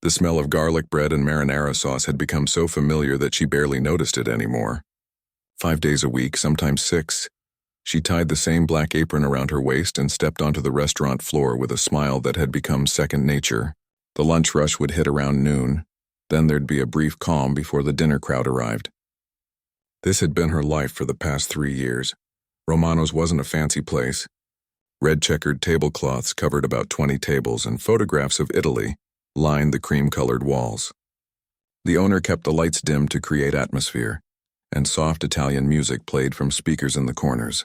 The smell of garlic bread and marinara sauce had become so familiar that she barely noticed it anymore. 5 days a week, sometimes 6. She tied the same black apron around her waist and stepped onto the restaurant floor with a smile that had become second nature. The lunch rush would hit around noon. Then there'd be a brief calm before the dinner crowd arrived. This had been her life for the past 3 years. Romano's wasn't a fancy place. Red checkered tablecloths covered about 20 tables, and photographs of Italy lined the cream-colored walls. The owner kept the lights dim to create atmosphere, and soft Italian music played from speakers in the corners.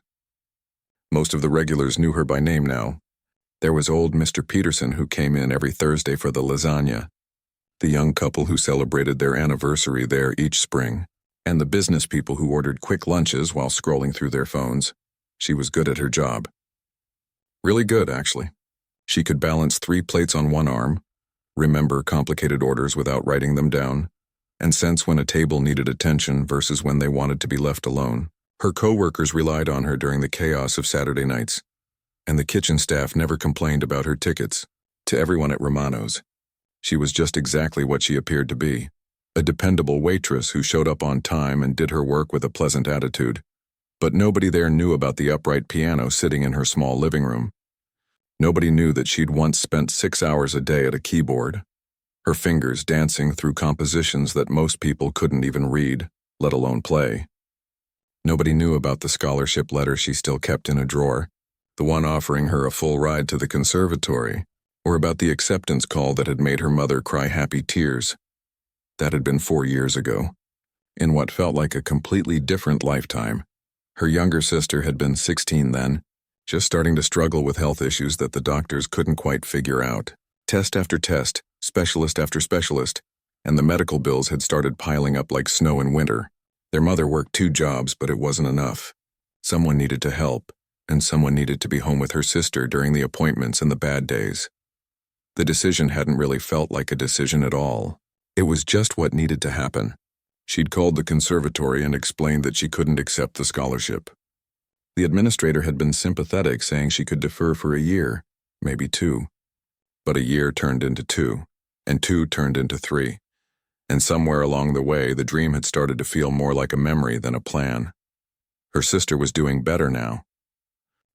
Most of the regulars knew her by name now. There was old Mr. Peterson, who came in every Thursday for the lasagna, the young couple who celebrated their anniversary there each spring, and the business people who ordered quick lunches while scrolling through their phones. She was good at her job. Really good, actually. She could balance 3 plates on one arm, remember complicated orders without writing them down, and sense when a table needed attention versus when they wanted to be left alone. Her co-workers relied on her during the chaos of Saturday nights, and the kitchen staff never complained about her tickets. To everyone at Romano's, she was just exactly what she appeared to be, a dependable waitress who showed up on time and did her work with a pleasant attitude. But nobody there knew about the upright piano sitting in her small living room. Nobody knew that she'd once spent 6 hours a day at a keyboard, her fingers dancing through compositions that most people couldn't even read, let alone play. Nobody knew about the scholarship letter she still kept in a drawer, the one offering her a full ride to the conservatory, or about the acceptance call that had made her mother cry happy tears. That had been 4 years ago, in what felt like a completely different lifetime. Her younger sister had been 16 then, just starting to struggle with health issues that the doctors couldn't quite figure out. Test after test, specialist after specialist, and the medical bills had started piling up like snow in winter. Their mother worked 2 jobs, but it wasn't enough. Someone needed to help, and someone needed to be home with her sister during the appointments and the bad days. The decision hadn't really felt like a decision at all. It was just what needed to happen. She'd called the conservatory and explained that she couldn't accept the scholarship. The administrator had been sympathetic, saying she could defer for a year, maybe 2. But a year turned into 2, and 2 turned into 3. And somewhere along the way, the dream had started to feel more like a memory than a plan. Her sister was doing better now.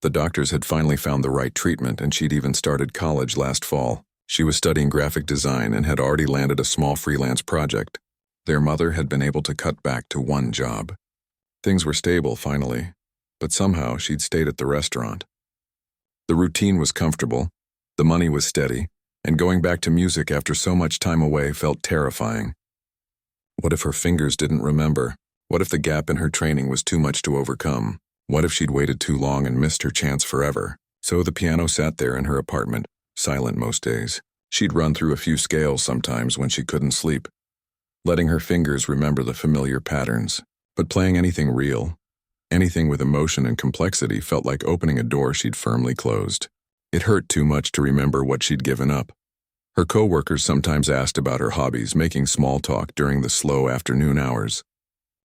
The doctors had finally found the right treatment, and she'd even started college last fall. She was studying graphic design and had already landed a small freelance project. Their mother had been able to cut back to 1 job. Things were stable finally, but somehow she'd stayed at the restaurant. The routine was comfortable, the money was steady, and going back to music after so much time away felt terrifying. What if her fingers didn't remember? What if the gap in her training was too much to overcome? What if she'd waited too long and missed her chance forever? So the piano sat there in her apartment, silent most days. She'd run through a few scales sometimes when she couldn't sleep, letting her fingers remember the familiar patterns. But playing anything real, anything with emotion and complexity, felt like opening a door she'd firmly closed. It hurt too much to remember what she'd given up. Her co-workers sometimes asked about her hobbies, making small talk during the slow afternoon hours.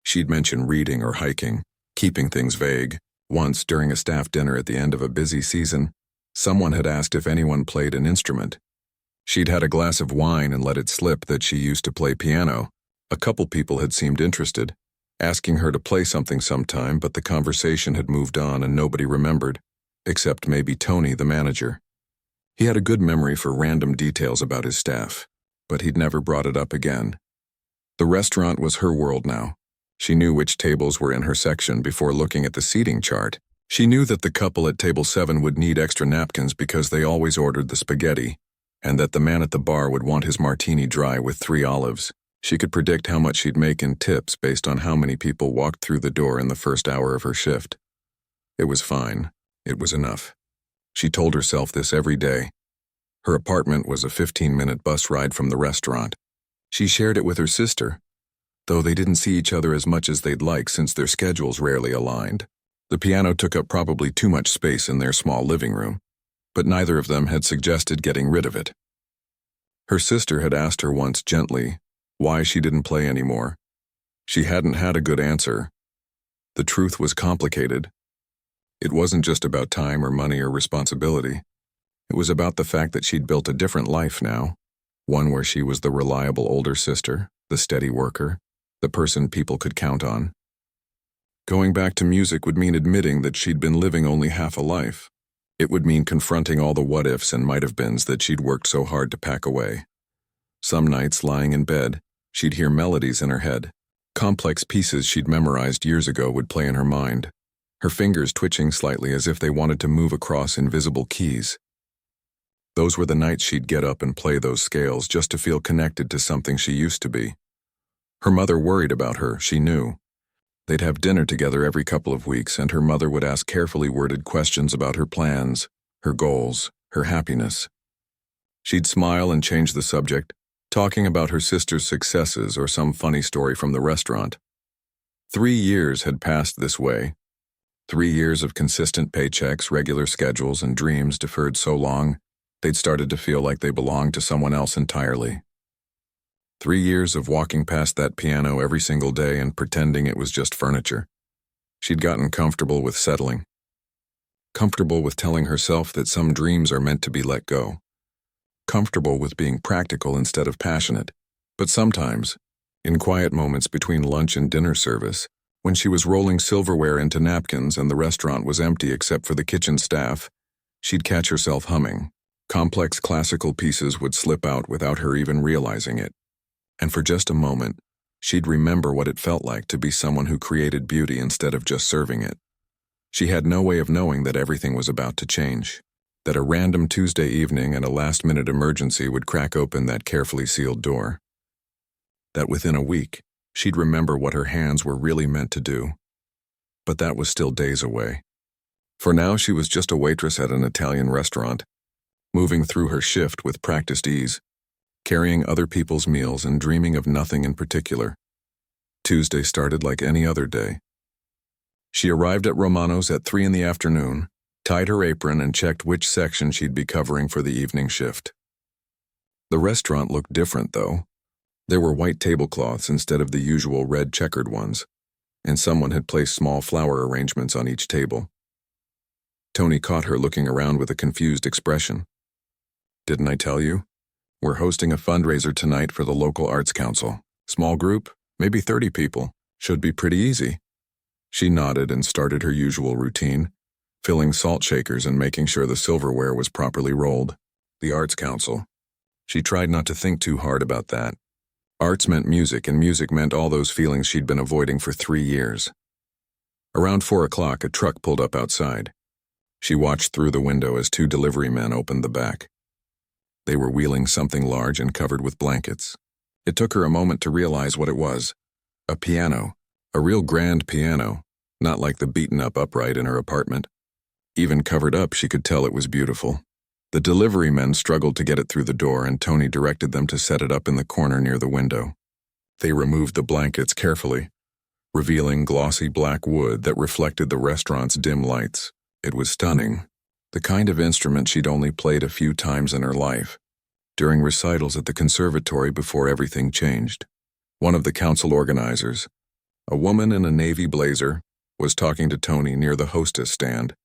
She'd mention reading or hiking, keeping things vague. Once, during a staff dinner at the end of a busy season, someone had asked if anyone played an instrument. She'd had a glass of wine and let it slip that she used to play piano. A couple people had seemed interested, asking her to play something sometime, but the conversation had moved on and nobody remembered, except maybe Tony, the manager. He had a good memory for random details about his staff, but he'd never brought it up again. The restaurant was her world now. She knew which tables were in her section before looking at the seating chart. She knew that the couple at table 7 would need extra napkins because they always ordered the spaghetti, and that the man at the bar would want his martini dry with 3 olives. She could predict how much she'd make in tips based on how many people walked through the door in the first hour of her shift. It was fine. It was enough. She told herself this every day. Her apartment was a 15-minute bus ride from the restaurant. She shared it with her sister, though they didn't see each other as much as they'd like since their schedules rarely aligned. The piano took up probably too much space in their small living room, but neither of them had suggested getting rid of it. Her sister had asked her once gently why she didn't play anymore. She hadn't had a good answer. The truth was complicated. It wasn't just about time or money or responsibility. It was about the fact that she'd built a different life now, One where she was the reliable older sister, the steady worker, the person people could count on. Going back to music would mean admitting that she'd been living only half a life. It would mean confronting all the what-ifs and might-have-beens that she'd worked so hard to pack away. Some nights, lying in bed, she'd hear melodies in her head. Complex pieces she'd memorized years ago would play in her mind, her fingers twitching slightly as if they wanted to move across invisible keys. Those were the nights she'd get up and play those scales just to feel connected to something she used to be. Her mother worried about her, she knew. They'd have dinner together every couple of weeks, and her mother would ask carefully worded questions about her plans, her goals, her happiness. She'd smile and change the subject, talking about her sister's successes or some funny story from the restaurant. 3 years had passed this way. 3 years of consistent paychecks, regular schedules, and dreams deferred so long, they'd started to feel like they belonged to someone else entirely. 3 years of walking past that piano every single day and pretending it was just furniture. She'd gotten comfortable with settling. Comfortable with telling herself that some dreams are meant to be let go. Comfortable with being practical instead of passionate. But sometimes, in quiet moments between lunch and dinner service, when she was rolling silverware into napkins and the restaurant was empty except for the kitchen staff, she'd catch herself humming. Complex classical pieces would slip out without her even realizing it. And for just a moment, she'd remember what it felt like to be someone who created beauty instead of just serving it. She had no way of knowing that everything was about to change, that a random Tuesday evening and a last-minute emergency would crack open that carefully sealed door. That within a week, she'd remember what her hands were really meant to do. But that was still days away. For now, she was just a waitress at an Italian restaurant, moving through her shift with practiced ease, carrying other people's meals and dreaming of nothing in particular. Tuesday started like any other day. She arrived at Romano's at 3 p.m, tied her apron and checked which section she'd be covering for the evening shift. The restaurant looked different, though. There were white tablecloths instead of the usual red checkered ones, and someone had placed small flower arrangements on each table. Tony caught her looking around with a confused expression. "Didn't I tell you? We're hosting a fundraiser tonight for the local arts council. Small group, maybe 30 people. Should be pretty easy." She nodded and started her usual routine, filling salt shakers and making sure the silverware was properly rolled. The arts council. She tried not to think too hard about that. Arts meant music, and music meant all those feelings she'd been avoiding for 3 years. Around 4 o'clock, a truck pulled up outside. She watched through the window as 2 delivery men opened the back. They were wheeling something large and covered with blankets. It took her a moment to realize what it was. A piano. A real grand piano, not like the beaten-up upright in her apartment. Even covered up, she could tell it was beautiful. The delivery men struggled to get it through the door, and Tony directed them to set it up in the corner near the window. They removed the blankets carefully, revealing glossy black wood that reflected the restaurant's dim lights. It was stunning. The kind of instrument she'd only played a few times in her life, during recitals at the conservatory before everything changed. One of the council organizers, a woman in a navy blazer, was talking to Tony near the hostess stand.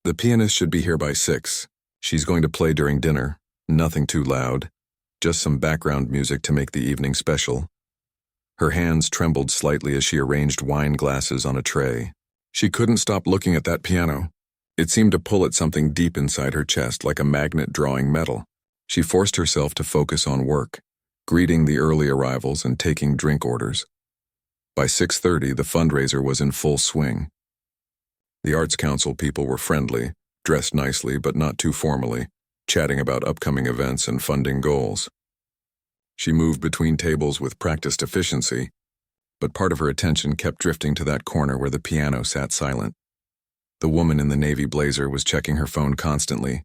"The pianist should be here by 6. She's going to play during dinner. Nothing too loud. Just some background music to make the evening special." Her hands trembled slightly as she arranged wine glasses on a tray. She couldn't stop looking at that piano. It seemed to pull at something deep inside her chest like a magnet drawing metal. She forced herself to focus on work, greeting the early arrivals and taking drink orders. By 6:30, the fundraiser was in full swing. The Arts Council people were friendly, dressed nicely but not too formally, chatting about upcoming events and funding goals. She moved between tables with practiced efficiency, but part of her attention kept drifting to that corner where the piano sat silent. The woman in the navy blazer was checking her phone constantly,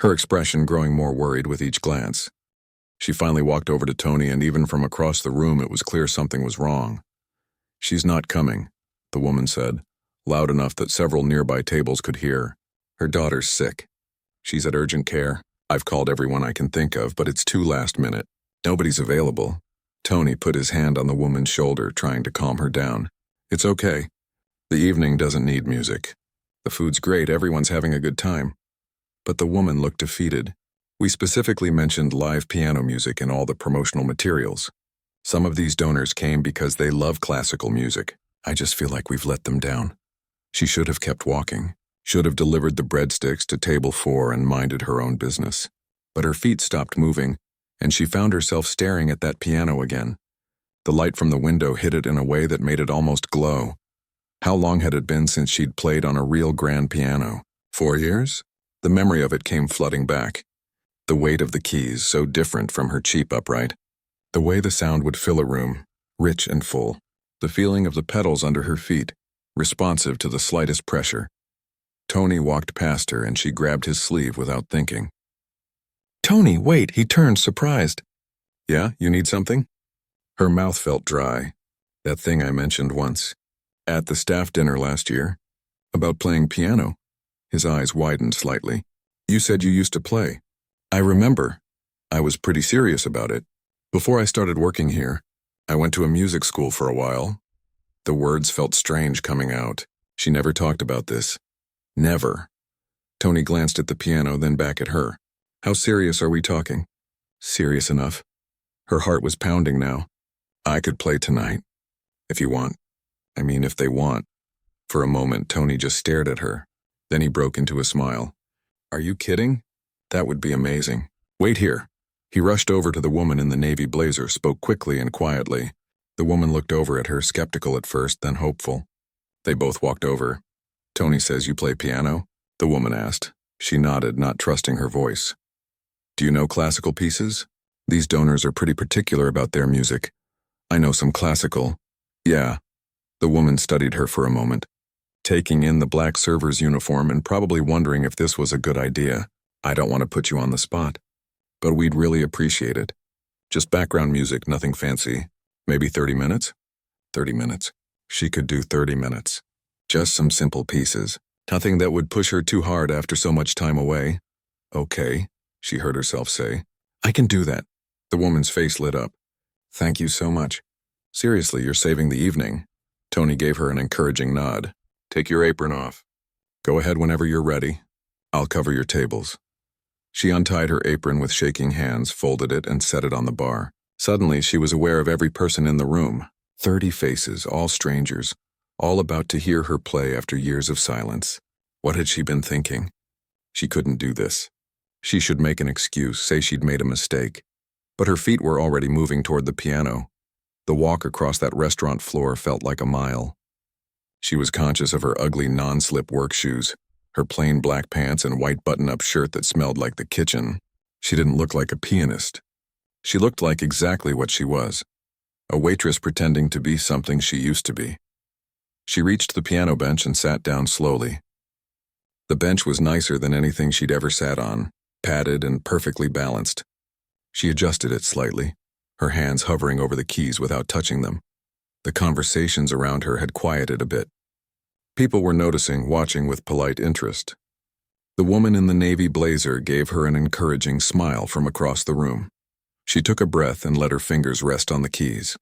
her expression growing more worried with each glance. She finally walked over to Tony, and even from across the room it was clear something was wrong. "She's not coming," the woman said, loud enough that several nearby tables could hear. "Her daughter's sick. She's at urgent care. I've called everyone I can think of, but it's too last minute. Nobody's available." Tony put his hand on the woman's shoulder, trying to calm her down. "It's okay. The evening doesn't need music. The food's great, everyone's having a good time." But the woman looked defeated. We specifically mentioned live piano music in all the promotional materials. Some of these donors came because they love classical music. I just feel like we've let them down. She should have kept walking, should have delivered the breadsticks to table 4 and minded her own business. But her feet stopped moving, and she found herself staring at that piano again. The light from the window hit it in a way that made it almost glow. How long had it been since she'd played on a real grand piano? 4 years? The memory of it came flooding back. The weight of the keys, so different from her cheap upright. The way the sound would fill a room, rich and full. The feeling of the pedals under her feet, responsive to the slightest pressure. Tony walked past her and she grabbed his sleeve without thinking. "Tony, wait," he turned, surprised. "Yeah, you need something?" Her mouth felt dry. That thing I mentioned once. At the staff dinner last year. About playing piano. His eyes widened slightly. "You said you used to play." "I remember. I was pretty serious about it. Before I started working here, I went to a music school for a while." The words felt strange coming out. She never talked about this. Never. Tony glanced at the piano, then back at her. "How serious are we talking?" "Serious enough." Her heart was pounding now. "I could play tonight. If you want. I mean, if they want." For a moment, Tony just stared at her. Then he broke into a smile. "Are you kidding? That would be amazing. Wait here." He rushed over to the woman in the navy blazer, spoke quickly and quietly. The woman looked over at her, skeptical at first, then hopeful. They both walked over. "Tony says you play piano?" the woman asked. She nodded, not trusting her voice. "Do you know classical pieces? These donors are pretty particular about their music." "I know some classical." "Yeah." The woman studied her for a moment, taking in the black server's uniform and probably wondering if this was a good idea. "I don't want to put you on the spot, but we'd really appreciate it. Just background music, nothing fancy. Maybe 30 minutes? 30 minutes. She could do 30 minutes. Just some simple pieces. Nothing that would push her too hard after so much time away. "Okay," she heard herself say. "I can do that." The woman's face lit up. "Thank you so much. Seriously, you're saving the evening." Tony gave her an encouraging nod. "Take your apron off. Go ahead whenever you're ready. I'll cover your tables." She untied her apron with shaking hands, folded it, and set it on the bar. Suddenly, she was aware of every person in the room. 30 faces, all strangers, all about to hear her play after years of silence. What had she been thinking? She couldn't do this. She should make an excuse, say she'd made a mistake. But her feet were already moving toward the piano. The walk across that restaurant floor felt like a mile. She was conscious of her ugly non-slip work shoes, her plain black pants and white button-up shirt that smelled like the kitchen. She didn't look like a pianist. She looked like exactly what she was, a waitress pretending to be something she used to be. She reached the piano bench and sat down slowly. The bench was nicer than anything she'd ever sat on, padded and perfectly balanced. She adjusted it slightly, her hands hovering over the keys without touching them. The conversations around her had quieted a bit. People were noticing, watching with polite interest. The woman in the navy blazer gave her an encouraging smile from across the room. She took a breath and let her fingers rest on the keys.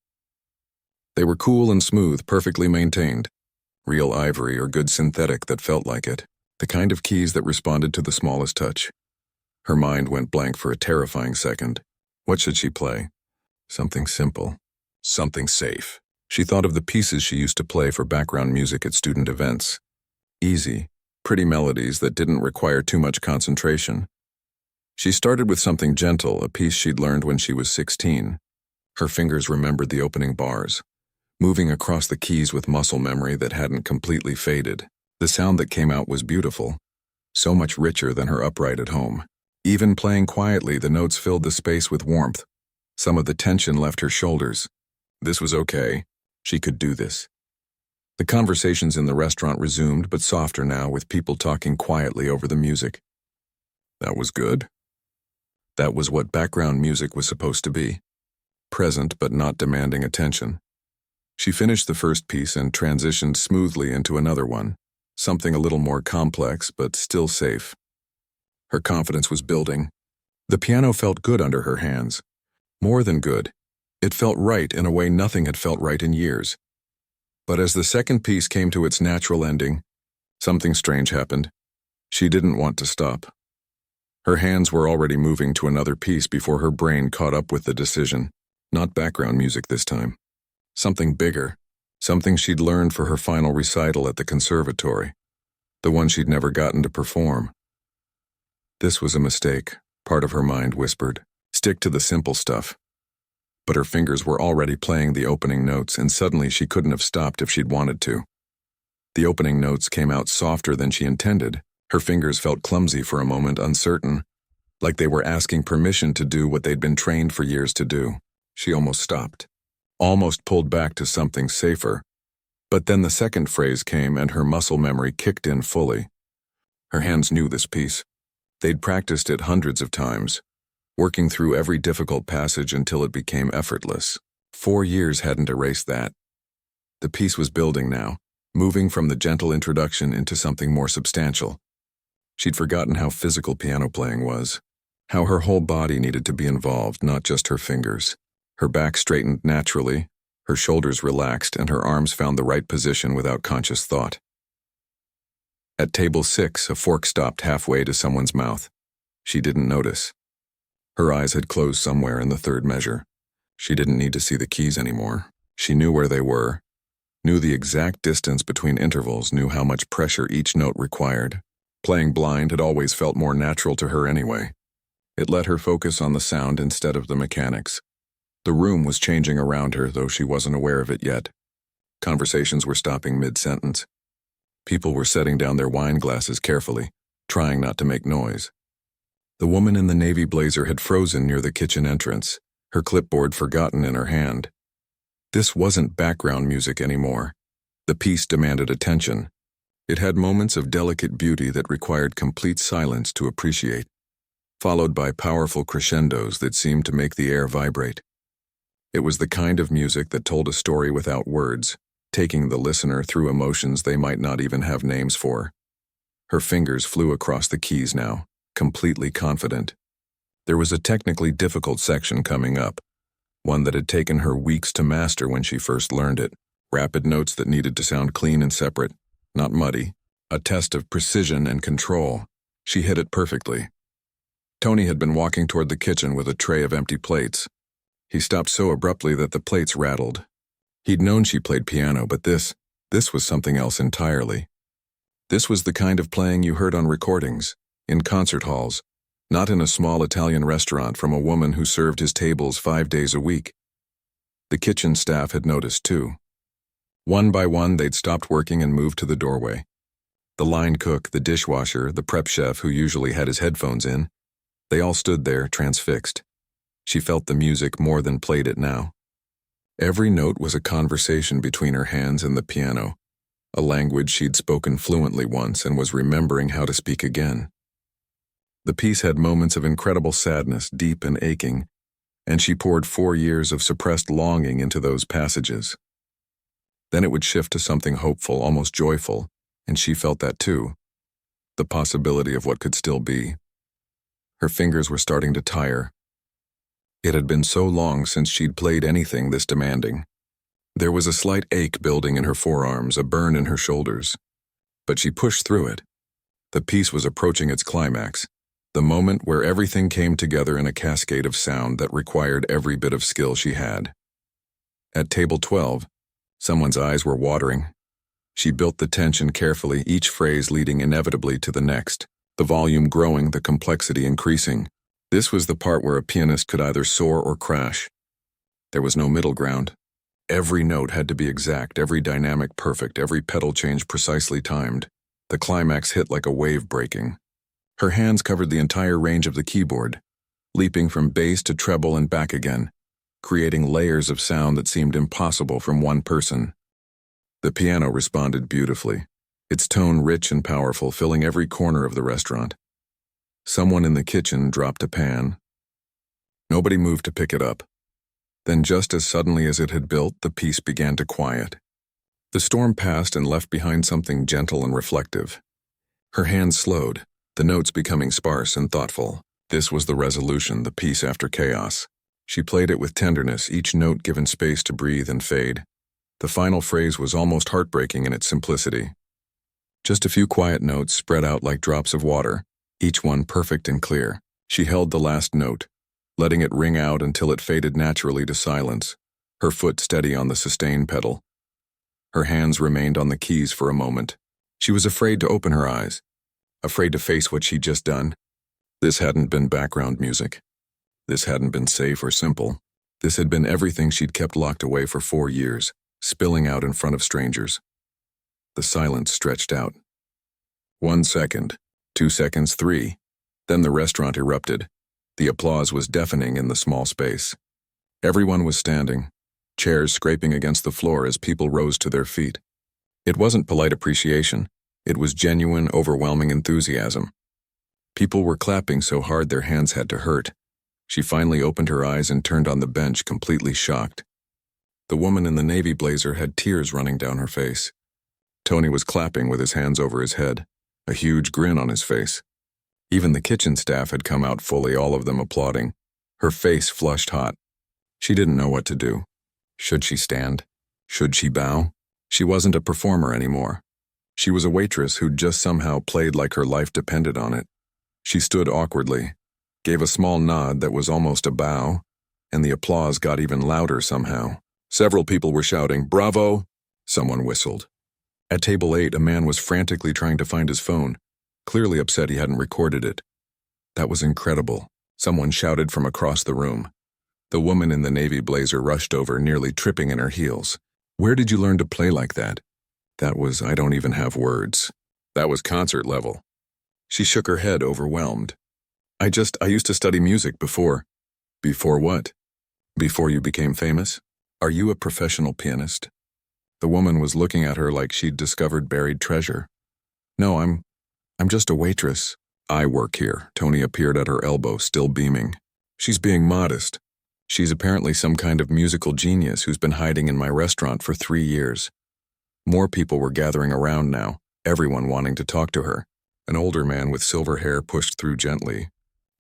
They were cool and smooth, perfectly maintained. Real ivory or good synthetic that felt like it. The kind of keys that responded to the smallest touch. Her mind went blank for a terrifying second. What should she play? Something simple. Something safe. She thought of the pieces she used to play for background music at student events. Easy, pretty melodies that didn't require too much concentration. She started with something gentle, a piece she'd learned when she was 16. Her fingers remembered the opening bars, moving across the keys with muscle memory that hadn't completely faded. The sound that came out was beautiful, so much richer than her upright at home. Even playing quietly, the notes filled the space with warmth. Some of the tension left her shoulders. This was okay. She could do this. The conversations in the restaurant resumed, but softer now, with people talking quietly over the music. That was good. That was what background music was supposed to be. Present but not demanding attention. She finished the first piece and transitioned smoothly into another one, something a little more complex but still safe. Her confidence was building. The piano felt good under her hands. More than good. It felt right in a way nothing had felt right in years. But as the second piece came to its natural ending, something strange happened. She didn't want to stop. Her hands were already moving to another piece before her brain caught up with the decision. Not background music this time. Something bigger. Something she'd learned for her final recital at the conservatory. The one she'd never gotten to perform. This was a mistake, part of her mind whispered. Stick to the simple stuff. But her fingers were already playing the opening notes, and suddenly she couldn't have stopped if she'd wanted to. The opening notes came out softer than she intended. Her fingers felt clumsy for a moment, uncertain, like they were asking permission to do what they'd been trained for years to do. She almost stopped, almost pulled back to something safer. But then the second phrase came and her muscle memory kicked in fully. Her hands knew this piece. They'd practiced it hundreds of times, working through every difficult passage until it became effortless. 4 years hadn't erased that. The piece was building now, moving from the gentle introduction into something more substantial. She'd forgotten how physical piano playing was, how her whole body needed to be involved, not just her fingers. Her back straightened naturally, her shoulders relaxed, and her arms found the right position without conscious thought. At table 6, a fork stopped halfway to someone's mouth. She didn't notice. Her eyes had closed somewhere in the third measure. She didn't need to see the keys anymore. She knew where they were, knew the exact distance between intervals, knew how much pressure each note required. Playing blind had always felt more natural to her anyway. It let her focus on the sound instead of the mechanics. The room was changing around her, though she wasn't aware of it yet. Conversations were stopping mid-sentence. People were setting down their wine glasses carefully, trying not to make noise. The woman in the navy blazer had frozen near the kitchen entrance, her clipboard forgotten in her hand. This wasn't background music anymore. The piece demanded attention. It had moments of delicate beauty that required complete silence to appreciate, followed by powerful crescendos that seemed to make the air vibrate. It was the kind of music that told a story without words, taking the listener through emotions they might not even have names for. Her fingers flew across the keys now, completely confident. There was a technically difficult section coming up, one that had taken her weeks to master when she first learned it. Rapid notes that needed to sound clean and separate, not muddy. A test of precision and control. She hit it perfectly. Tony had been walking toward the kitchen with a tray of empty plates. He stopped so abruptly that the plates rattled. He'd known she played piano, but this was something else entirely. This was the kind of playing you heard on recordings, in concert halls, not in a small Italian restaurant from a woman who served his tables 5 days a week. The kitchen staff had noticed too. One by one, they'd stopped working and moved to the doorway. The line cook, the dishwasher, the prep chef who usually had his headphones in, they all stood there, transfixed. She felt the music more than played it now. Every note was a conversation between her hands and the piano, a language she'd spoken fluently once and was remembering how to speak again. The piece had moments of incredible sadness, deep and aching, and she poured 4 years of suppressed longing into those passages. Then it would shift to something hopeful, almost joyful, and she felt that too, the possibility of what could still be. Her fingers were starting to tire. It had been so long since she'd played anything this demanding. There was a slight ache building in her forearms, a burn in her shoulders. But she pushed through it. The piece was approaching its climax, the moment where everything came together in a cascade of sound that required every bit of skill she had. At table 12, someone's eyes were watering. She built the tension carefully, each phrase leading inevitably to the next, the volume growing, the complexity increasing. This was the part where a pianist could either soar or crash. There was no middle ground. Every note had to be exact, every dynamic perfect, every pedal change precisely timed. The climax hit like a wave breaking. Her hands covered the entire range of the keyboard, leaping from bass to treble and back again, creating layers of sound that seemed impossible from one person. The piano responded beautifully, its tone rich and powerful, filling every corner of the restaurant. Someone in the kitchen dropped a pan. Nobody moved to pick it up. Then just as suddenly as it had built, the piece began to quiet. The storm passed and left behind something gentle and reflective. Her hands slowed, the notes becoming sparse and thoughtful. This was the resolution, the peace after chaos. She played it with tenderness, each note given space to breathe and fade. The final phrase was almost heartbreaking in its simplicity. Just a few quiet notes spread out like drops of water, each one perfect and clear. She held the last note, letting it ring out until it faded naturally to silence, her foot steady on the sustain pedal. Her hands remained on the keys for a moment. She was afraid to open her eyes, afraid to face what she'd just done. This hadn't been background music. This hadn't been safe or simple. This had been everything she'd kept locked away for 4 years, spilling out in front of strangers. The silence stretched out. 1 second, 2 seconds, 3. Then the restaurant erupted. The applause was deafening in the small space. Everyone was standing, chairs scraping against the floor as people rose to their feet. It wasn't polite appreciation. It was genuine, overwhelming enthusiasm. People were clapping so hard their hands had to hurt. She finally opened her eyes and turned on the bench, completely shocked. The woman in the navy blazer had tears running down her face. Tony was clapping with his hands over his head, a huge grin on his face. Even the kitchen staff had come out fully, all of them applauding. Her face flushed hot. She didn't know what to do. Should she stand? Should she bow? She wasn't a performer anymore. She was a waitress who'd just somehow played like her life depended on it. She stood awkwardly, gave a small nod that was almost a bow, and the applause got even louder somehow. Several people were shouting, "Bravo!" Someone whistled. At table 8, a man was frantically trying to find his phone, clearly upset he hadn't recorded it. That was incredible. Someone shouted from across the room. The woman in the navy blazer rushed over, nearly tripping in her heels. "Where did you learn to play like that?" That was, I don't even have words. That was concert level. She shook her head, overwhelmed. I used to study music before." "Before what?" "Before you became famous. Are you a professional pianist?" The woman was looking at her like she'd discovered buried treasure. "No, I'm just a waitress." "I work here." Tony appeared at her elbow, still beaming. "She's being modest. She's apparently some kind of musical genius who's been hiding in my restaurant for 3 years. More people were gathering around now, everyone wanting to talk to her. An older man with silver hair pushed through gently.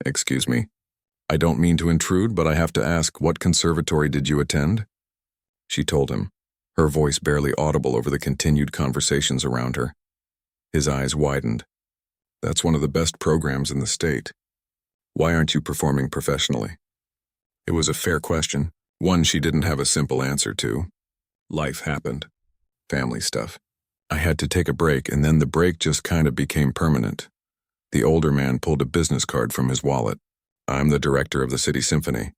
"Excuse me. I don't mean to intrude, but I have to ask, what conservatory did you attend?" She told him, her voice barely audible over the continued conversations around her. His eyes widened. "That's one of the best programs in the state. Why aren't you performing professionally?" It was a fair question, one she didn't have a simple answer to. Life happened. Family stuff. I had to take a break, and then the break just kind of became permanent. The older man pulled a business card from his wallet. "I'm the director of the City Symphony.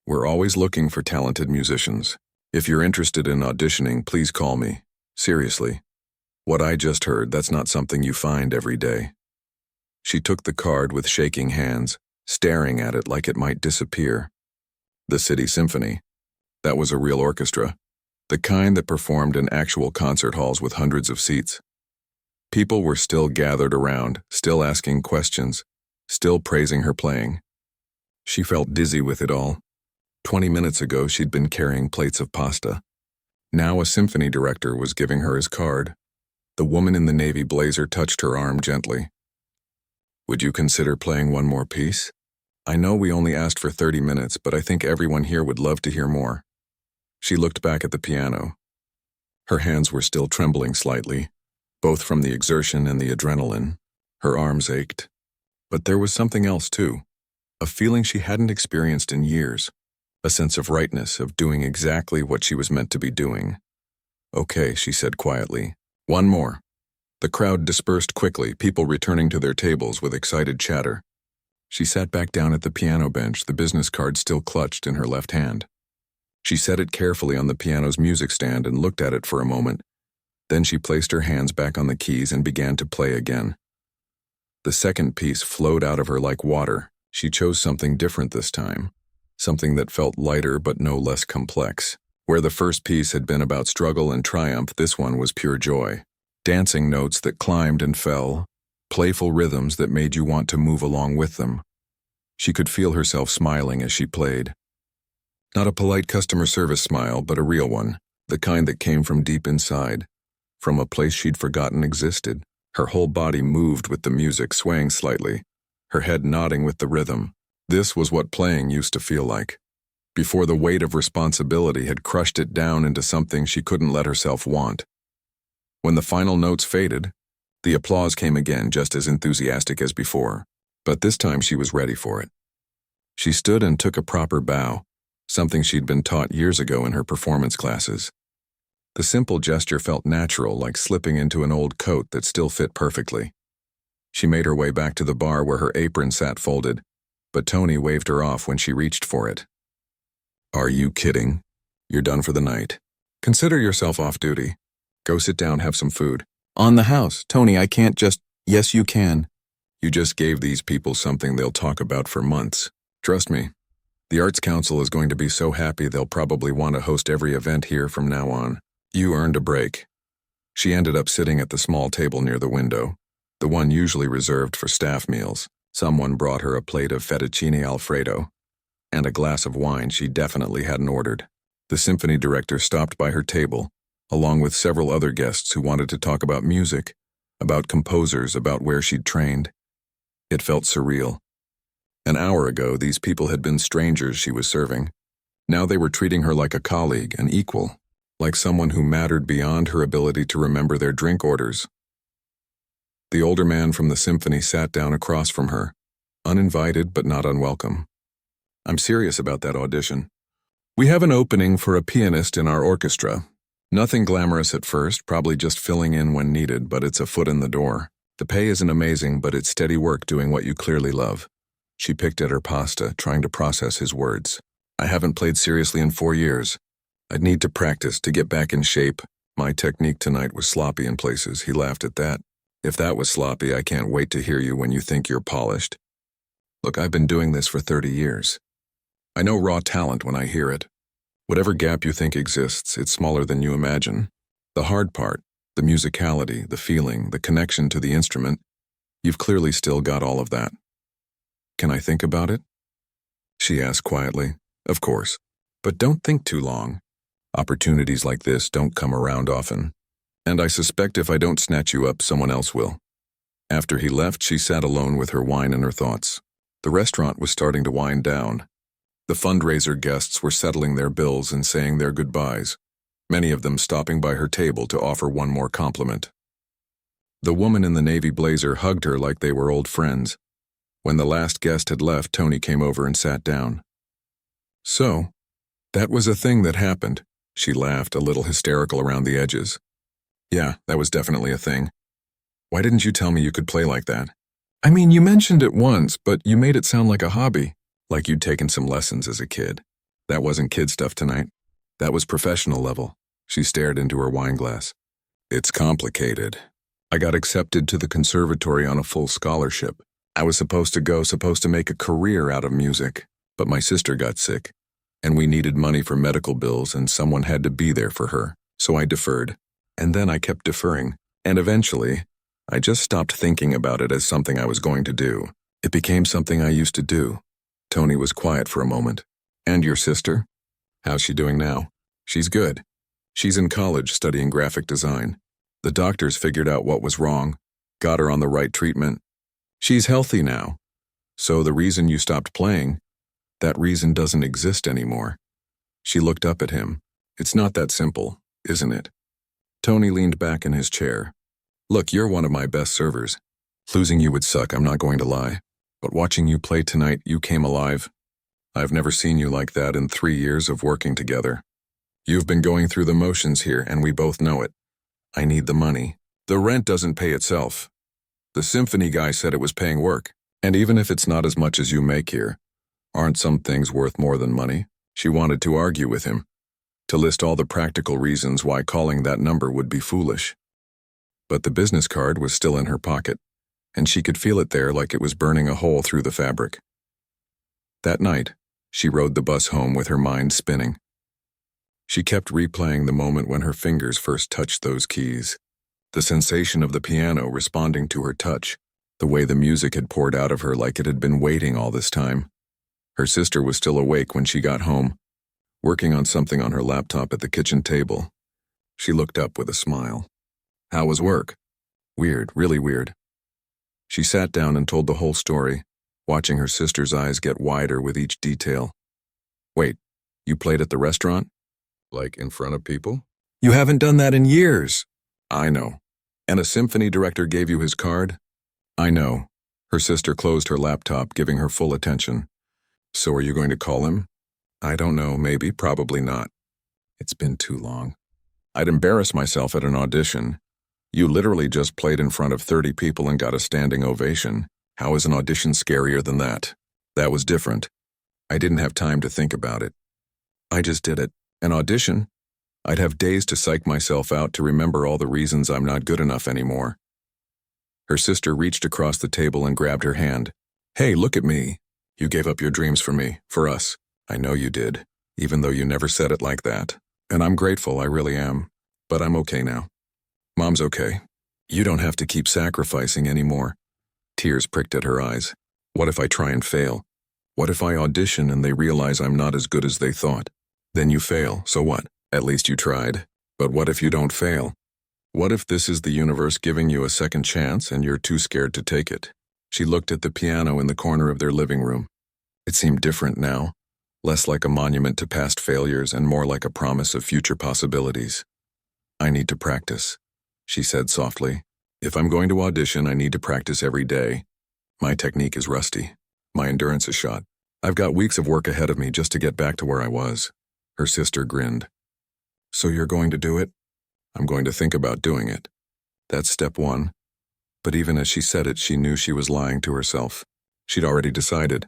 We're always looking for talented musicians. If you're interested in auditioning, please call me. Seriously. What I just heard, that's not something you find every day." She took the card with shaking hands, staring at it like it might disappear. The City Symphony. That was a real orchestra. The kind that performed in actual concert halls with hundreds of seats. People were still gathered around, still asking questions, still praising her playing. She felt dizzy with it all. 20 minutes ago, she'd been carrying plates of pasta. Now a symphony director was giving her his card. The woman in the navy blazer touched her arm gently. "Would you consider playing one more piece? I know we only asked for 30 minutes, but I think everyone here would love to hear more." She looked back at the piano. Her hands were still trembling slightly, both from the exertion and the adrenaline. Her arms ached. But there was something else too, a feeling she hadn't experienced in years, a sense of rightness, of doing exactly what she was meant to be doing. "Okay," she said quietly. "One more." The crowd dispersed quickly, people returning to their tables with excited chatter. She sat back down at the piano bench, the business card still clutched in her left hand. She set it carefully on the piano's music stand and looked at it for a moment. Then she placed her hands back on the keys and began to play again. The second piece flowed out of her like water. She chose something different this time, something that felt lighter but no less complex. Where the first piece had been about struggle and triumph, this one was pure joy. Dancing notes that climbed and fell, playful rhythms that made you want to move along with them. She could feel herself smiling as she played. Not a polite customer service smile, but a real one, the kind that came from deep inside, from a place she'd forgotten existed. Her whole body moved with the music, swaying slightly, her head nodding with the rhythm. This was what playing used to feel like, before the weight of responsibility had crushed it down into something she couldn't let herself want. When the final notes faded, the applause came again, just as enthusiastic as before. But this time she was ready for it. She stood and took a proper bow, something she'd been taught years ago in her performance classes. The simple gesture felt natural, like slipping into an old coat that still fit perfectly. She made her way back to the bar where her apron sat folded, but Tony waved her off when she reached for it. "Are you kidding? You're done for the night. Consider yourself off duty. Go sit down, have some food." "On the house. Tony, I can't just—" "Yes, you can. You just gave these people something they'll talk about for months. Trust me. The Arts Council is going to be so happy they'll probably want to host every event here from now on. You earned a break." She ended up sitting at the small table near the window, the one usually reserved for staff meals. Someone brought her a plate of fettuccine alfredo and a glass of wine she definitely hadn't ordered. The symphony director stopped by her table, along with several other guests who wanted to talk about music, about composers, about where she'd trained. It felt surreal. An hour ago, these people had been strangers she was serving. Now they were treating her like a colleague, an equal, like someone who mattered beyond her ability to remember their drink orders. The older man from the symphony sat down across from her, uninvited but not unwelcome. "I'm serious about that audition. We have an opening for a pianist in our orchestra. Nothing glamorous at first, probably just filling in when needed, but it's a foot in the door. The pay isn't amazing, but it's steady work doing what you clearly love." She picked at her pasta, trying to process his words. "I haven't played seriously in 4 years. I'd need to practice to get back in shape. My technique tonight was sloppy in places." He laughed at that. "If that was sloppy, I can't wait to hear you when you think you're polished. Look, I've been doing this for 30 years. I know raw talent when I hear it. Whatever gap you think exists, it's smaller than you imagine. The hard part, the musicality, the feeling, the connection to the instrument, you've clearly still got all of that." "Can I think about it?" she asked quietly. "Of course. But don't think too long. Opportunities like this don't come around often. And I suspect if I don't snatch you up, someone else will." After he left, she sat alone with her wine and her thoughts. The restaurant was starting to wind down. The fundraiser guests were settling their bills and saying their goodbyes, many of them stopping by her table to offer one more compliment. The woman in the navy blazer hugged her like they were old friends. When the last guest had left, Tony came over and sat down. "So, that was a thing that happened." She laughed, a little hysterical around the edges. "Yeah, that was definitely a thing. Why didn't you tell me you could play like that? I mean, you mentioned it once, but you made it sound like a hobby, like you'd taken some lessons as a kid. That wasn't kid stuff tonight. That was professional level." She stared into her wine glass. "It's complicated. I got accepted to the conservatory on a full scholarship. I was supposed to make a career out of music, but my sister got sick, and we needed money for medical bills, and someone had to be there for her, so I deferred. And then I kept deferring, and eventually, I just stopped thinking about it as something I was going to do. It became something I used to do." Tony was quiet for a moment. "And your sister? How's she doing now?" "She's good. She's in college studying graphic design. The doctors figured out what was wrong, got her on the right treatment. She's healthy now. So the reason you stopped playing, that reason doesn't exist anymore." She looked up at him. "It's not that simple, isn't it?" Tony leaned back in his chair. "Look, you're one of my best servers. Losing you would suck, I'm not going to lie. But watching you play tonight, you came alive. I've never seen you like that in 3 years of working together. You've been going through the motions here, and we both know it. I need the money. The rent doesn't pay itself. The symphony guy said it was paying work. And even if it's not as much as you make here, aren't some things worth more than money?" She wanted to argue with him, to list all the practical reasons why calling that number would be foolish. But the business card was still in her pocket, and she could feel it there like it was burning a hole through the fabric. That night, she rode the bus home with her mind spinning. She kept replaying the moment when her fingers first touched those keys, the sensation of the piano responding to her touch, the way the music had poured out of her like it had been waiting all this time. Her sister was still awake when she got home, working on something on her laptop at the kitchen table. She looked up with a smile. "How was work?" "Weird, really weird." She sat down and told the whole story, watching her sister's eyes get wider with each detail. "Wait, you played at the restaurant? Like in front of people?" "You haven't done that in years." "I know. And a symphony director gave you his card?" "I know. Her sister closed her laptop, giving her full attention. So are you going to call him? I don't know, maybe, probably not. It's been too long. I'd embarrass myself at an audition. You literally just played in front of 30 people and got a standing ovation. How is an audition scarier than that? That was different. I didn't have time to think about it. I just did it. An audition? I'd have days to psych myself out to remember all the reasons I'm not good enough anymore. Her sister reached across the table and grabbed her hand. Hey, look at me. You gave up your dreams for me, for us. I know you did, even though you never said it like that. And I'm grateful, I really am. But I'm okay now. Mom's okay. You don't have to keep sacrificing anymore. Tears pricked at her eyes. What if I try and fail? What if I audition and they realize I'm not as good as they thought? Then you fail, so what? At least you tried. But what if you don't fail? What if this is the universe giving you a second chance and you're too scared to take it? She looked at the piano in the corner of their living room. It seemed different now, less like a monument to past failures and more like a promise of future possibilities. I need to practice, she said softly. If I'm going to audition, I need to practice every day. My technique is rusty. My endurance is shot. I've got weeks of work ahead of me just to get back to where I was. Her sister grinned. So you're going to do it? I'm going to think about doing it. That's step one. But even as she said it, she knew she was lying to herself. She'd already decided.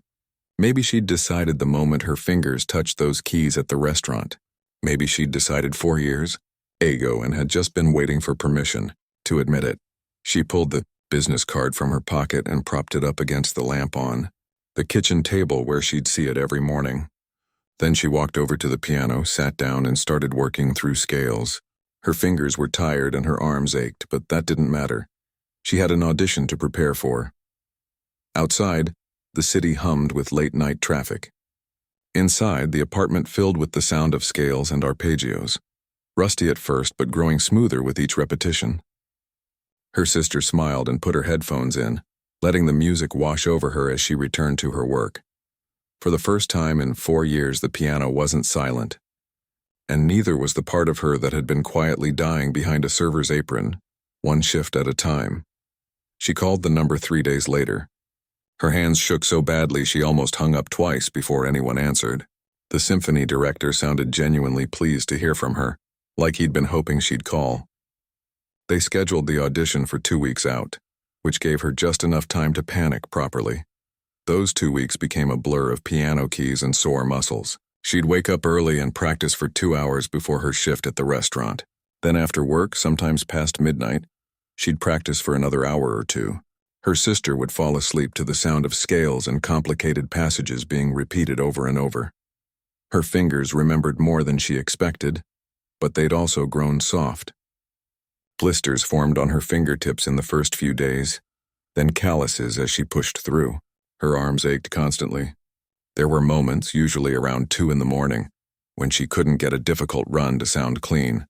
Maybe she'd decided the moment her fingers touched those keys at the restaurant. Maybe she'd decided 4 years ago and had just been waiting for permission to admit it. She pulled the business card from her pocket and propped it up against the lamp on the kitchen table where she'd see it every morning. Then she walked over to the piano, sat down, and started working through scales. Her fingers were tired and her arms ached, but that didn't matter. She had an audition to prepare for. Outside, the city hummed with late-night traffic. Inside, the apartment filled with the sound of scales and arpeggios, rusty at first but growing smoother with each repetition. Her sister smiled and put her headphones in, letting the music wash over her as she returned to her work. For the first time in 4 years, the piano wasn't silent, and neither was the part of her that had been quietly dying behind a server's apron, one shift at a time. She called the number 3 days later. Her hands shook so badly she almost hung up twice before anyone answered. The symphony director sounded genuinely pleased to hear from her, like he'd been hoping she'd call. They scheduled the audition for 2 weeks out, which gave her just enough time to panic properly. Those 2 weeks became a blur of piano keys and sore muscles. She'd wake up early and practice for 2 hours before her shift at the restaurant. Then after work, sometimes past midnight, she'd practice for another hour or two. Her sister would fall asleep to the sound of scales and complicated passages being repeated over and over. Her fingers remembered more than she expected, but they'd also grown soft. Blisters formed on her fingertips in the first few days, then calluses as she pushed through. Her arms ached constantly. There were moments, usually around 2 in the morning, when she couldn't get a difficult run to sound clean,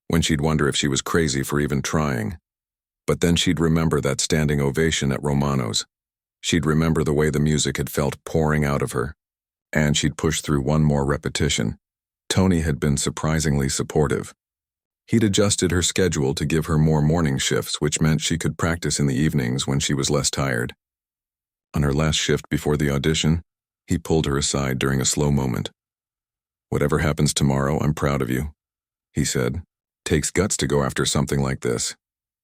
when she'd wonder if she was crazy for even trying. But then she'd remember that standing ovation at Romano's. She'd remember the way the music had felt pouring out of her, and she'd push through one more repetition. Tony had been surprisingly supportive. He'd adjusted her schedule to give her more morning shifts, which meant she could practice in the evenings when she was less tired. On her last shift before the audition, he pulled her aside during a slow moment. "Whatever happens tomorrow, I'm proud of you," he said. "Takes guts to go after something like this.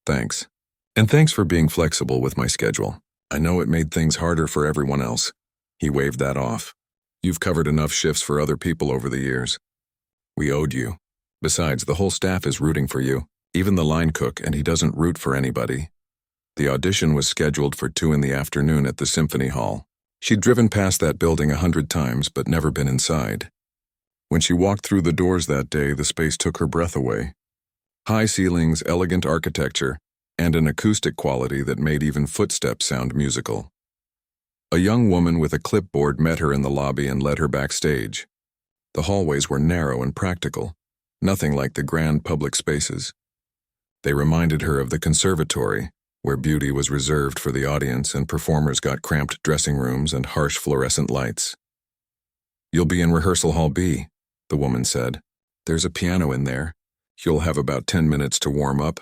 Thanks. And thanks for being flexible with my schedule. I know it made things harder for everyone else." He waved that off. "You've covered enough shifts for other people over the years. We owed you. Besides, the whole staff is rooting for you, even the line cook, and he doesn't root for anybody." The audition was scheduled for 2 in the afternoon at the Symphony Hall. She'd driven past that building 100 times but never been inside. When she walked through the doors that day, the space took her breath away. High ceilings, elegant architecture, and an acoustic quality that made even footsteps sound musical. A young woman with a clipboard met her in the lobby and led her backstage. The hallways were narrow and practical, nothing like the grand public spaces. They reminded her of the conservatory, where beauty was reserved for the audience and performers got cramped dressing rooms and harsh fluorescent lights. "You'll be in rehearsal hall B," the woman said. "There's a piano in there. You'll have about 10 minutes to warm up.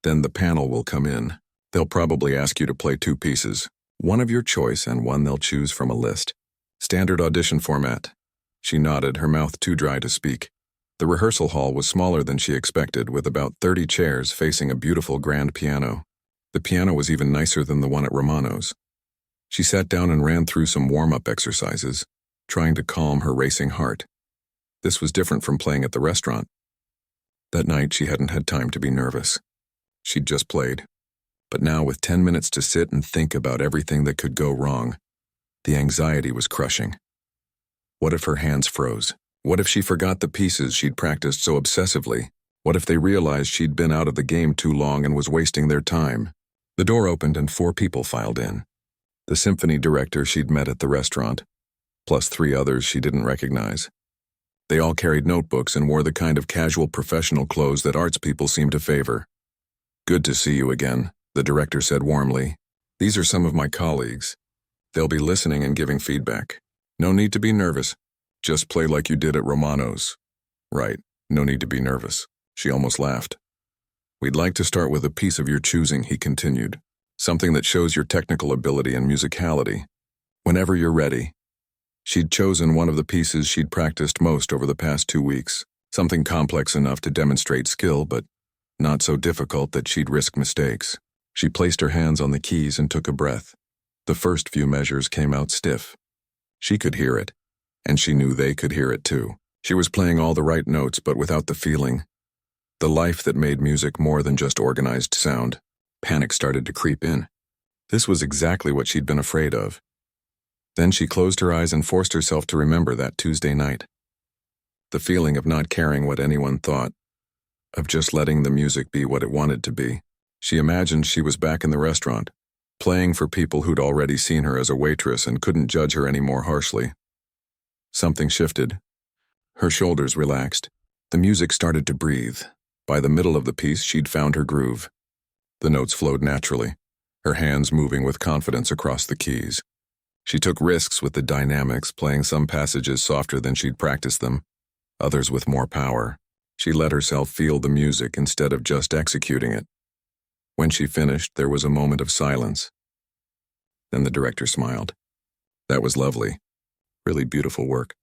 Then the panel will come in. They'll probably ask you to play 2 pieces. One of your choice and one they'll choose from a list. Standard audition format. She nodded, her mouth too dry to speak. The rehearsal hall was smaller than she expected, with about 30 chairs facing a beautiful grand piano. The piano was even nicer than the one at Romano's. She sat down and ran through some warm-up exercises, trying to calm her racing heart. This was different from playing at the restaurant. That night, she hadn't had time to be nervous. She'd just played. But now, with 10 minutes to sit and think about everything that could go wrong, the anxiety was crushing. What if her hands froze? What if she forgot the pieces she'd practiced so obsessively? What if they realized she'd been out of the game too long and was wasting their time? The door opened and 4 people filed in. The symphony director she'd met at the restaurant, plus 3 others she didn't recognize. They all carried notebooks and wore the kind of casual professional clothes that arts people seem to favor. "Good to see you again," the director said warmly. "These are some of my colleagues. They'll be listening and giving feedback. No need to be nervous. Just play like you did at Romano's." "Right, no need to be nervous." She almost laughed. "We'd like to start with a piece of your choosing," he continued. "Something that shows your technical ability and musicality. Whenever you're ready." She'd chosen one of the pieces she'd practiced most over the past 2 weeks. Something complex enough to demonstrate skill, but not so difficult that she'd risk mistakes. She placed her hands on the keys and took a breath. The first few measures came out stiff. She could hear it, and she knew they could hear it too. She was playing all the right notes, but without the feeling. The life that made music more than just organized sound. Panic started to creep in. This was exactly what she'd been afraid of. Then she closed her eyes and forced herself to remember that Tuesday night. The feeling of not caring what anyone thought, of just letting the music be what it wanted to be. She imagined she was back in the restaurant, playing for people who'd already seen her as a waitress and couldn't judge her any more harshly. Something shifted. Her shoulders relaxed. The music started to breathe. By the middle of the piece, she'd found her groove. The notes flowed naturally, her hands moving with confidence across the keys. She took risks with the dynamics, playing some passages softer than she'd practiced them, others with more power. She let herself feel the music instead of just executing it. When she finished, there was a moment of silence. Then the director smiled. "That was lovely. Really beautiful work.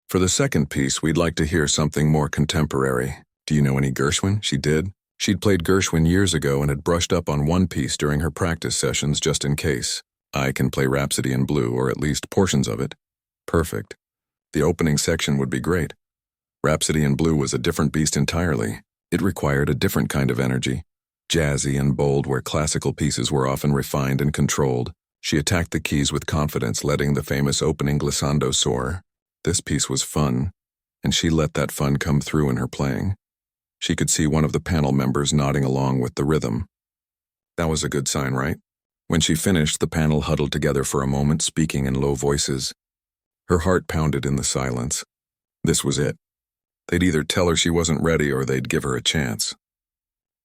For the second piece, we'd like to hear something more contemporary. Do you know any Gershwin?" She did. She'd played Gershwin years ago and had brushed up on one piece during her practice sessions just in case. "I can play Rhapsody in Blue, or at least portions of it." "Perfect. The opening section would be great." Rhapsody in Blue was a different beast entirely. It required a different kind of energy, jazzy and bold where classical pieces were often refined and controlled. She attacked the keys with confidence, letting the famous opening glissando soar. This piece was fun, and she let that fun come through in her playing. She could see one of the panel members nodding along with the rhythm. That was a good sign, right? When she finished, the panel huddled together for a moment, speaking in low voices. Her heart pounded in the silence. This was it. They'd either tell her she wasn't ready or they'd give her a chance.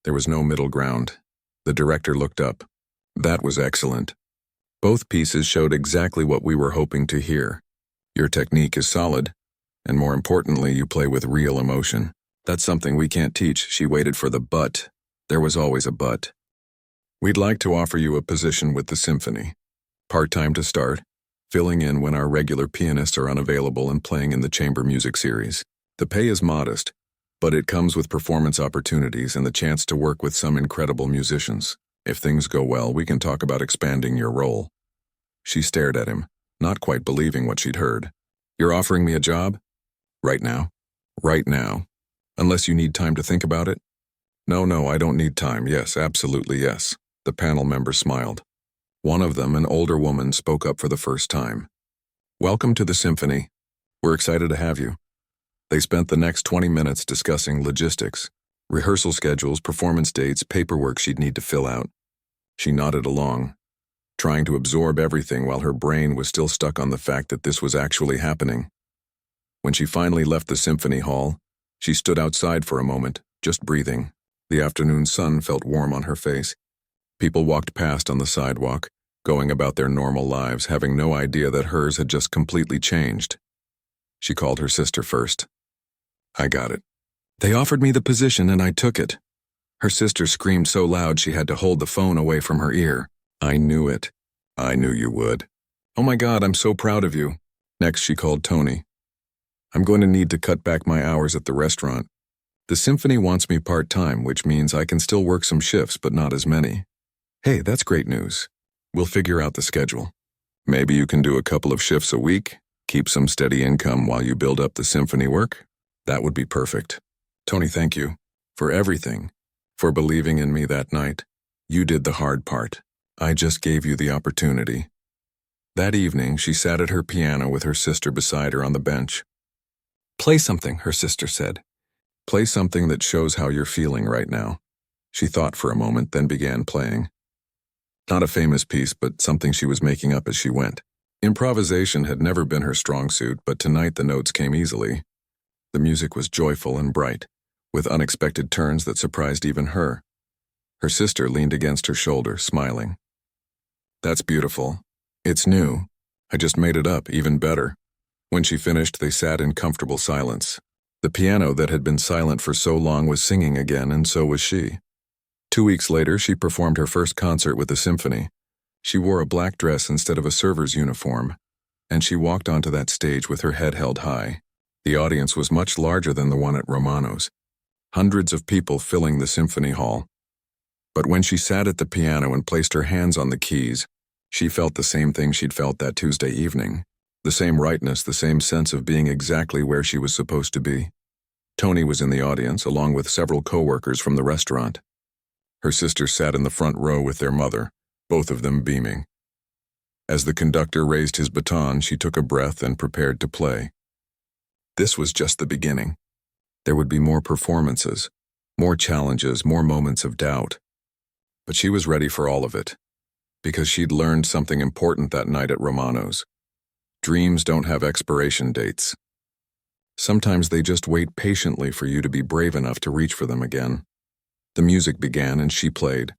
There was no middle ground. The director looked up. "That was excellent. Both pieces showed exactly what we were hoping to hear. Your technique is solid, and more importantly, you play with real emotion. That's something we can't teach." She waited for the but. There was always a but. "We'd like to offer you a position with the symphony. Part-time to start, filling in when our regular pianists are unavailable and playing in the chamber music series. The pay is modest, but it comes with performance opportunities and the chance to work with some incredible musicians. If things go well, we can talk about expanding your role." She stared at him, not quite believing what she'd heard. "You're offering me a job? Right now?" "Right now. Unless you need time to think about it?" No, I don't need time. Yes, absolutely yes." The panel members smiled. One of them, an older woman, spoke up for the first time. "Welcome to the symphony. We're excited to have you." They spent the next 20 minutes discussing logistics, rehearsal schedules, performance dates, paperwork she'd need to fill out. She nodded along, trying to absorb everything while her brain was still stuck on the fact that this was actually happening. When she finally left the symphony hall, she stood outside for a moment, just breathing. The afternoon sun felt warm on her face. People walked past on the sidewalk, going about their normal lives, having no idea that hers had just completely changed. She called her sister first. "I got it. They offered me the position and I took it." Her sister screamed so loud she had to hold the phone away from her ear. "I knew it. I knew you would. Oh my God, I'm so proud of you. Next, she called Tony. I'm going to need to cut back my hours at the restaurant. The symphony wants me part-time, which means I can still work some shifts, but not as many. Hey, that's great news. We'll figure out the schedule. Maybe you can do a couple of shifts a week, keep some steady income while you build up the symphony work? That would be perfect. Tony, thank you. For everything. For believing in me that night. You did the hard part. I just gave you the opportunity. That evening, she sat at her piano with her sister beside her on the bench. Play something, her sister said. Play something that shows how you're feeling right now. She thought for a moment, then began playing. Not a famous piece, but something she was making up as she went. Improvisation had never been her strong suit, but tonight the notes came easily. The music was joyful and bright, with unexpected turns that surprised even her. Her sister leaned against her shoulder, smiling. That's beautiful. It's new. I just made it up, even better. When she finished, they sat in comfortable silence. The piano that had been silent for so long was singing again, and so was she. 2 weeks later, she performed her first concert with the symphony. She wore a black dress instead of a server's uniform, and she walked onto that stage with her head held high. The audience was much larger than the one at Romano's. Hundreds of people filling the symphony hall. But when she sat at the piano and placed her hands on the keys, she felt the same thing she'd felt that Tuesday evening. The same rightness, the same sense of being exactly where she was supposed to be. Tony was in the audience, along with several co-workers from the restaurant. Her sister sat in the front row with their mother, both of them beaming. As the conductor raised his baton, she took a breath and prepared to play. This was just the beginning. There would be more performances, more challenges, more moments of doubt. But she was ready for all of it, because she'd learned something important that night at Romano's. Dreams don't have expiration dates. Sometimes they just wait patiently for you to be brave enough to reach for them again. The music began and she played.